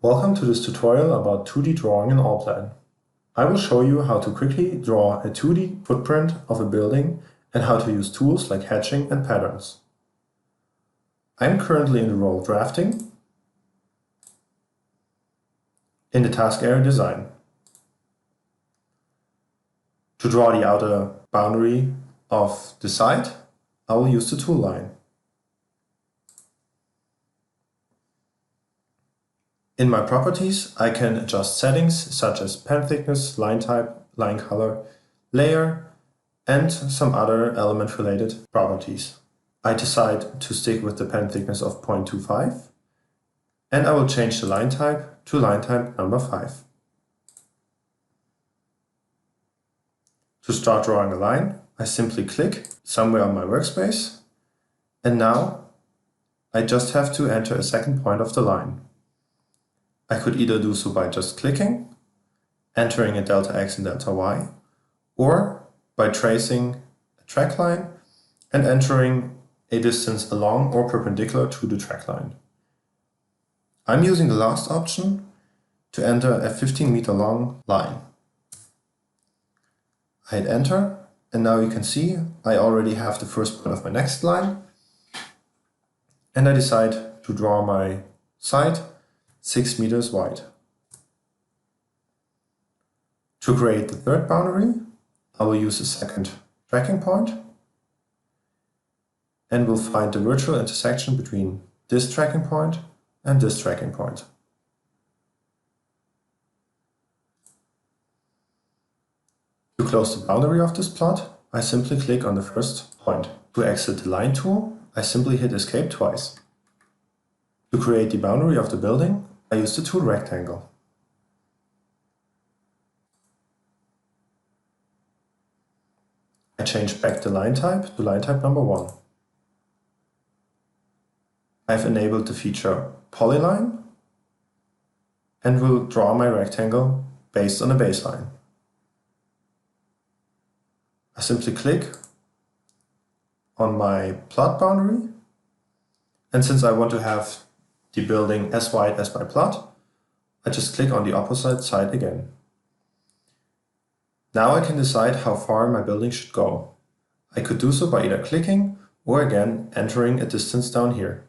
Welcome to this tutorial about 2D drawing in Allplan. I will show you how to quickly draw a 2D footprint of a building and how to use tools like hatching and patterns. I'm currently in the role of drafting in the task area design. To draw the outer boundary of the site, I will use the tool line. In my properties, I can adjust settings such as pen thickness, line type, line color, layer, and some other element-related properties. I decide to stick with the pen thickness of 0.25, and I will change the line type to line type number 5. To start drawing a line, I simply click somewhere on my workspace, and now I just have to enter a second point of the line. I could either do so by just clicking, entering a delta x and delta y, or by tracing a track line and entering a distance along or perpendicular to the track line. I'm using the last option to enter a 15-meter long line. I hit enter, and now you can see I already have the first point of my next line, and I decide to draw my site 6 meters wide. To create the third boundary, I will use a second tracking point and will find the virtual intersection between this tracking point and this tracking point. To close the boundary of this plot, I simply click on the first point. To exit the line tool, I simply hit escape twice. To create the boundary of the building, I use the tool rectangle. I change back the line type to line type number 1. I've enabled the feature polyline and will draw my rectangle based on a baseline. I simply click on my plot boundary, and since I want to have the building as wide as my plot, I just click on the opposite side again. Now I can decide how far my building should go. I could do so by either clicking or again entering a distance down here.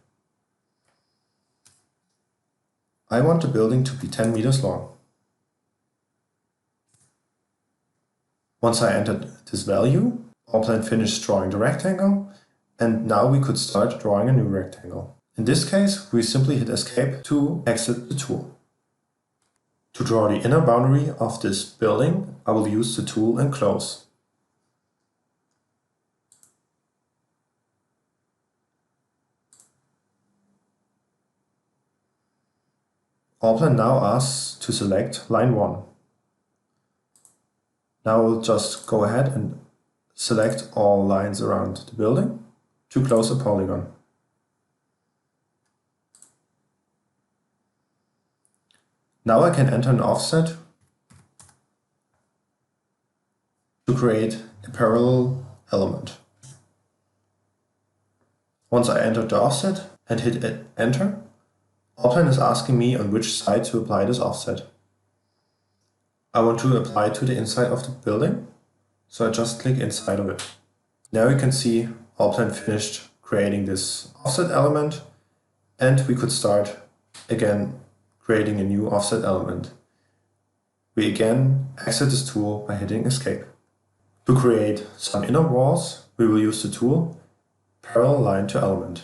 I want the building to be 10 meters long. Once I entered this value, Allplan finished drawing the rectangle, and now we could start drawing a new rectangle. In this case, we simply hit escape to exit the tool. To draw the inner boundary of this building, I will use the tool enclose. Allplan now asks to select line 1. Now we'll just go ahead and select all lines around the building to close a polygon. Now I can enter an offset to create a parallel element. Once I entered the offset and hit enter, Allplan is asking me on which side to apply this offset. I want to apply to the inside of the building, so I just click inside of it. Now you can see Allplan finished creating this offset element, and we could start again creating a new offset element. We again exit this tool by hitting escape. To create some inner walls, we will use the tool parallel line to element.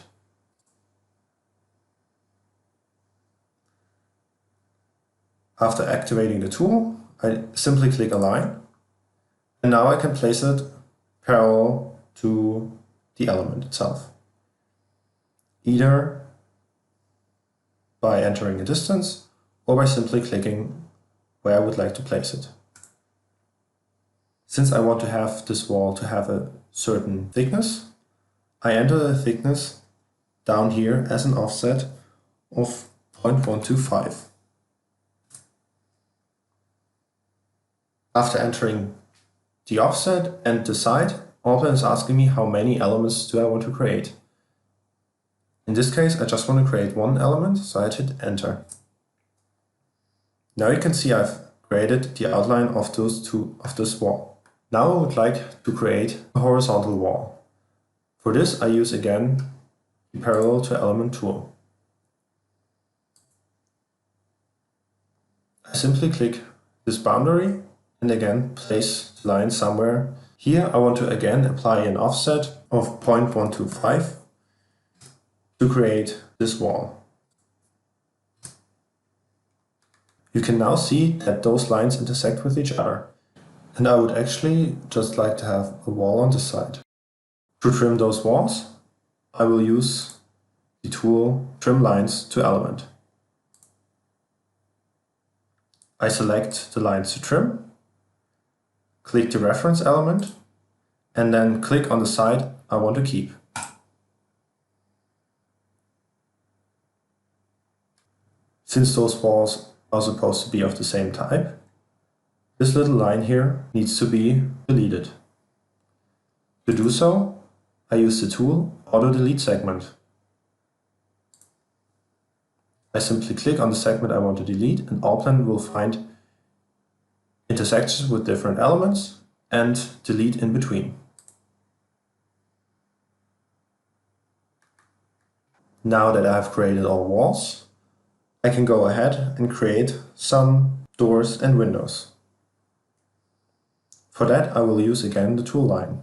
After activating the tool, I simply click a line, and now I can place it parallel to the element itself, either by entering a distance or by simply clicking where I would like to place it. Since I want to have this wall to have a certain thickness, I enter the thickness down here as an offset of 0.125. After entering the offset and the side, Allplan is asking me how many elements do I want to create. In this case, I just want to create one element, so I hit enter. Now you can see I've created the outline of this wall. Now I would like to create a horizontal wall. For this I use again the Parallel to Element tool. I simply click this boundary and again place the line somewhere. Here I want to again apply an offset of 0.125 to create this wall. You can now see that those lines intersect with each other. And I would actually just like to have a wall on this side. To trim those walls, I will use the tool Trim Lines to Element. I select the lines to trim, click the reference element, and then click on the side I want to keep. Since those walls are supposed to be of the same type, this little line here needs to be deleted. To do so, I use the tool Auto Delete Segment. I simply click on the segment I want to delete and Allplan will find intersections with different elements and delete in between. Now that I have created all walls, I can go ahead and create some doors and windows. For that I will use again the tool line.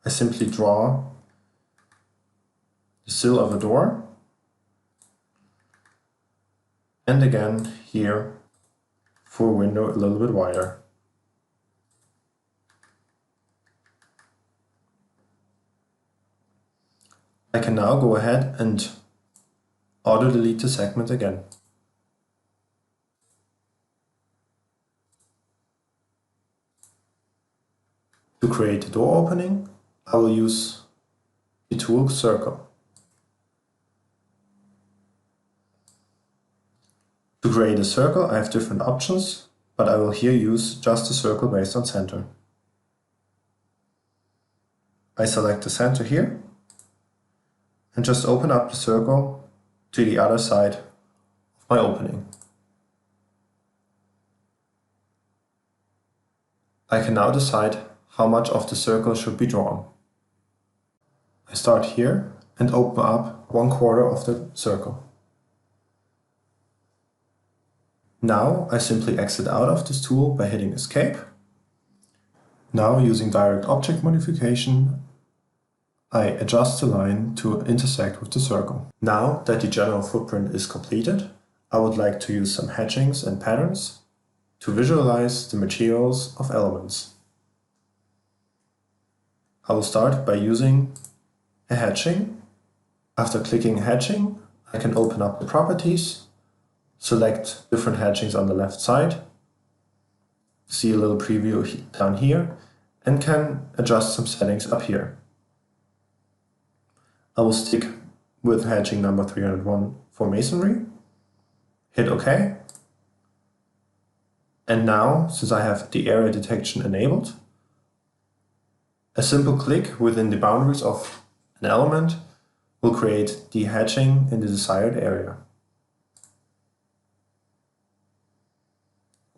I simply draw the sill of a door and again here for a window a little bit wider. I can now go ahead and auto delete the segment again. To create the door opening, I will use the tool Circle. To create a circle, I have different options, but I will here use just a circle based on center. I select the center here and just open up the circle to the other side of my opening. I can now decide how much of the circle should be drawn. I start here and open up 1/4 of the circle. Now I simply exit out of this tool by hitting Escape. Now using Direct Object Modification, I adjust the line to intersect with the circle. Now that the general footprint is completed, I would like to use some hatchings and patterns to visualize the materials of elements. I will start by using a hatching. After clicking hatching, I can open up the properties, select different hatchings on the left side, see a little preview down here, and can adjust some settings up here. I will stick with hatching number 301 for masonry, hit OK, and now, since I have the area detection enabled, a simple click within the boundaries of an element will create the hatching in the desired area.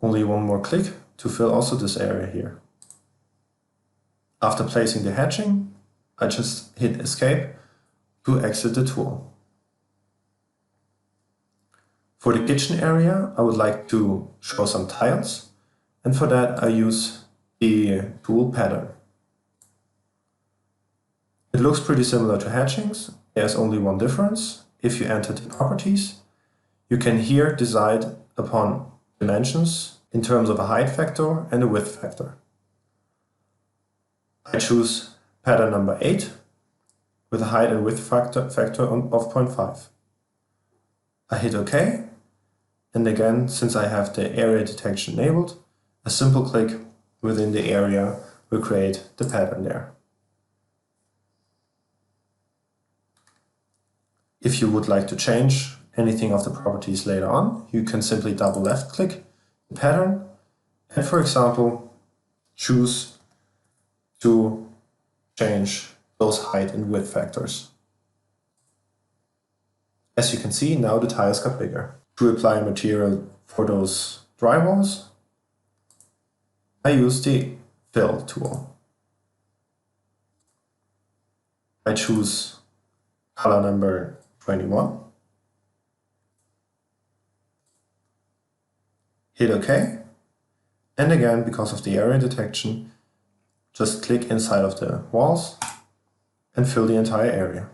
Only one more click to fill also this area here. After placing the hatching, I just hit Escape to exit the tool. For the kitchen area, I would like to show some tiles, and for that I use the tool Pattern. It looks pretty similar to hatchings. There's only one difference. If you enter the properties, you can here decide upon dimensions in terms of a height factor and a width factor. I choose pattern number 8 with a height and width factor of 0.5. I hit OK, and again, since I have the area detection enabled, a simple click within the area will create the pattern there. If you would like to change anything of the properties later on, you can simply double left click the pattern and, for example, choose to change those height and width factors. As you can see, now the tiles got bigger. To apply material for those drywalls, I use the Fill tool. I choose color number 21, hit OK, and again, because of the area detection, just click inside of the walls and fill the entire area.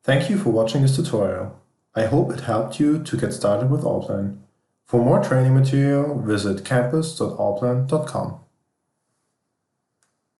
Thank you for watching this tutorial. I hope it helped you to get started with Allplan. For more training material, visit campus.allplan.com.